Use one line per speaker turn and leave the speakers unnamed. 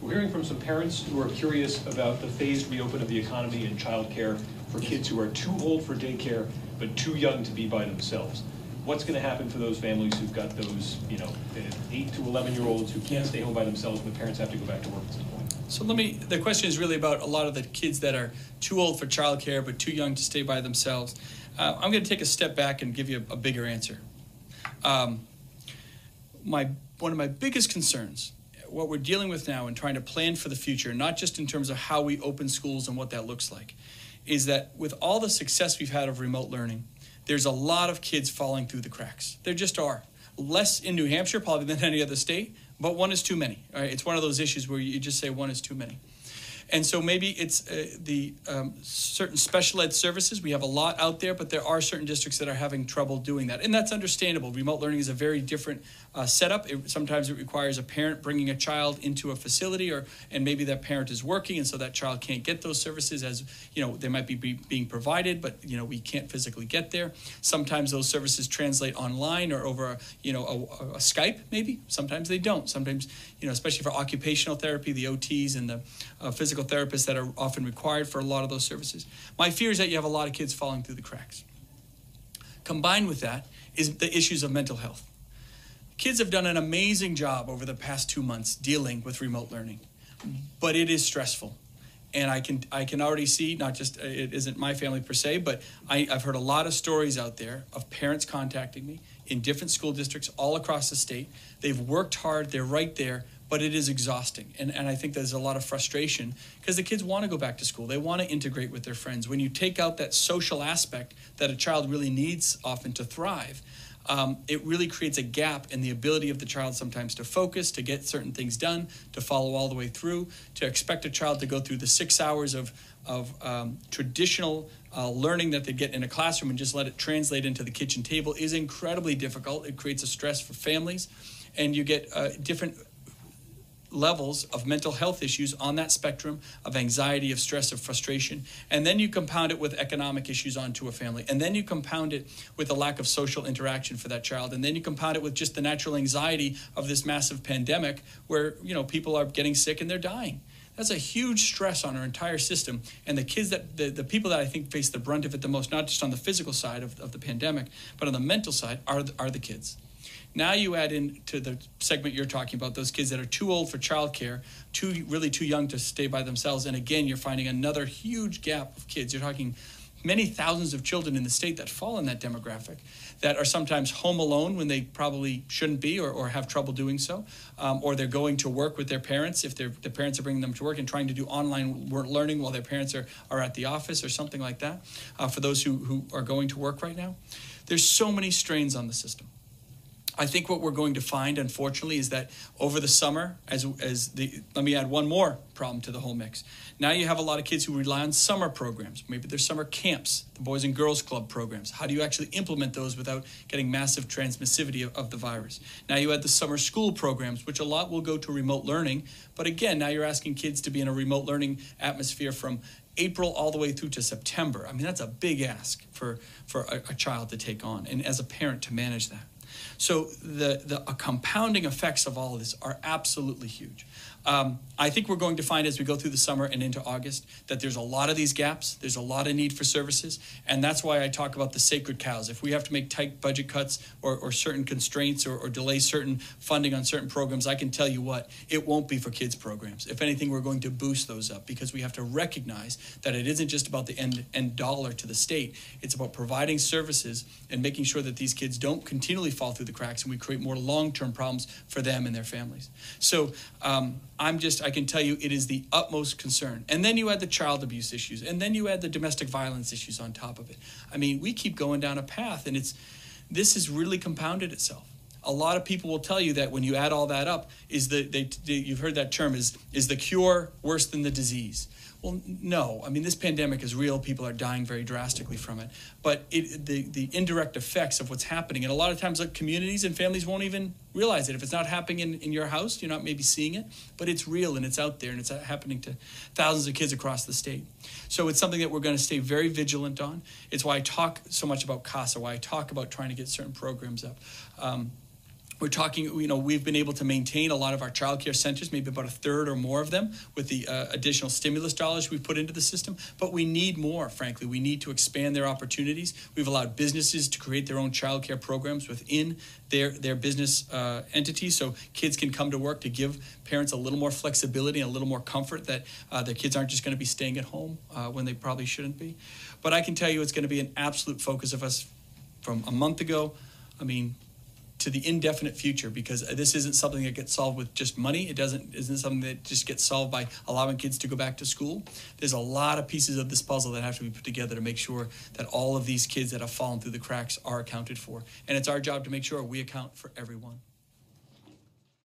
We're hearing from some parents who are curious about the phased reopen of the economy and childcare for kids who are too old for daycare but too young to be by themselves. What's going to happen for those families who've got those, 8 to 11-year-olds who can't stay home by themselves and the parents have to go back to work at some point?
So the question is really about a lot of the kids that are too old for childcare but too young to stay by themselves. I'm going to take a step back and give you a bigger answer. One of my biggest concerns, what we're dealing with now and trying to plan for the future, not just in terms of how we open schools and what that looks like, is that with all the success we've had of remote learning, there's a lot of kids falling through the cracks. There just are. Less in New Hampshire probably than any other state, but one is too many. All right? It's one of those issues where you just say one is too many. And so maybe it's the certain special ed services. We have a lot out there, but there are certain districts that are having trouble doing that. And that's understandable. Remote learning is a very different setup. Sometimes it requires a parent bringing a child into a facility, and maybe that parent is working, and so that child can't get those services as, they might be being provided, but, we can't physically get there. Sometimes those services translate online or over a Skype, maybe. Sometimes they don't. Sometimes, especially for occupational therapy, the OTs and the physical therapists that are often required for a lot of those services. My fear is that you have a lot of kids falling through the cracks. Combined with that is the issues of mental health. Kids have done an amazing job over the past 2 months dealing with remote learning, but it is stressful. And I can already see, not just, it isn't my family per se, but I've heard a lot of stories out there of parents contacting me in different school districts all across the state. They've worked hard, they're right there, but it is exhausting. And I think there's a lot of frustration because the kids want to go back to school. They want to integrate with their friends. When you take out that social aspect that a child really needs often to thrive, it really creates a gap in the ability of the child sometimes to focus, to get certain things done, to follow all the way through, to expect a child to go through the 6 hours of traditional learning that they get in a classroom and just let it translate into the kitchen table is incredibly difficult. It creates a stress for families, and you get different levels of mental health issues on that spectrum of anxiety, of stress, of frustration. And then you compound it with economic issues onto a family. And then you compound it with a lack of social interaction for that child. And then you compound it with just the natural anxiety of this massive pandemic where, people are getting sick and they're dying. That's a huge stress on our entire system. And the kids the people that I think face the brunt of it the most, not just on the physical side of the pandemic, but on the mental side are the kids. Now you add in to the segment you're talking about, those kids that are too old for childcare, really too young to stay by themselves. And again, you're finding another huge gap of kids. You're talking many thousands of children in the state that fall in that demographic that are sometimes home alone when they probably shouldn't be or have trouble doing so, or they're going to work with their parents if the parents are bringing them to work and trying to do online learning while their parents are at the office or something like that, for those who are going to work right now. There's so many strains on the system. I think what we're going to find, unfortunately, is that over the summer, let me add one more problem to the whole mix. Now you have a lot of kids who rely on summer programs. Maybe there's summer camps, the Boys and Girls Club programs. How do you actually implement those without getting massive transmissivity of the virus? Now you add the summer school programs, which a lot will go to remote learning. But again, now you're asking kids to be in a remote learning atmosphere from April all the way through to September. I mean, that's a big ask for a child to take on, and as a parent to manage that. So the compounding effects of all of this are absolutely huge. I think we're going to find as we go through the summer and into August that there's a lot of these gaps, there's a lot of need for services, and that's why I talk about the sacred cows. If we have to make tight budget cuts or certain constraints or delay certain funding on certain programs, I can tell you what, it won't be for kids programs. If anything, we're going to boost those up because we have to recognize that it isn't just about the end dollar to the state. It's about providing services and making sure that these kids don't continually fall through the cracks and we create more long-term problems for them and their families. So I can tell you it is the utmost concern. And then you add the child abuse issues, and then you add the domestic violence issues on top of it. I mean, we keep going down a path, and this has really compounded itself. A lot of people will tell you that when you add all that up, you've heard that term, is the cure worse than the disease? Well, no. I mean, this pandemic is real. People are dying very drastically from it. But the indirect effects of what's happening, and a lot of times like, communities and families won't even realize it. If it's not happening in your house, you're not maybe seeing it, but it's real and it's out there and it's happening to thousands of kids across the state. So it's something that we're going to stay very vigilant on. It's why I talk so much about CASA, why I talk about trying to get certain programs up. We're talking, we've been able to maintain a lot of our child care centers, maybe about a third or more of them, with the additional stimulus dollars we've put into the system. But we need more, frankly. We need to expand their opportunities. We've allowed businesses to create their own child care programs within their business entities, so kids can come to work, to give parents a little more flexibility and a little more comfort that their kids aren't just going to be staying at home when they probably shouldn't be. But I can tell you it's going to be an absolute focus of us from a month ago, to the indefinite future, because this isn't something that gets solved with just money. Isn't something that just gets solved by allowing kids to go back to school. There's a lot of pieces of this puzzle that have to be put together to make sure that all of these kids that have fallen through the cracks are accounted for. And it's our job to make sure we account for everyone.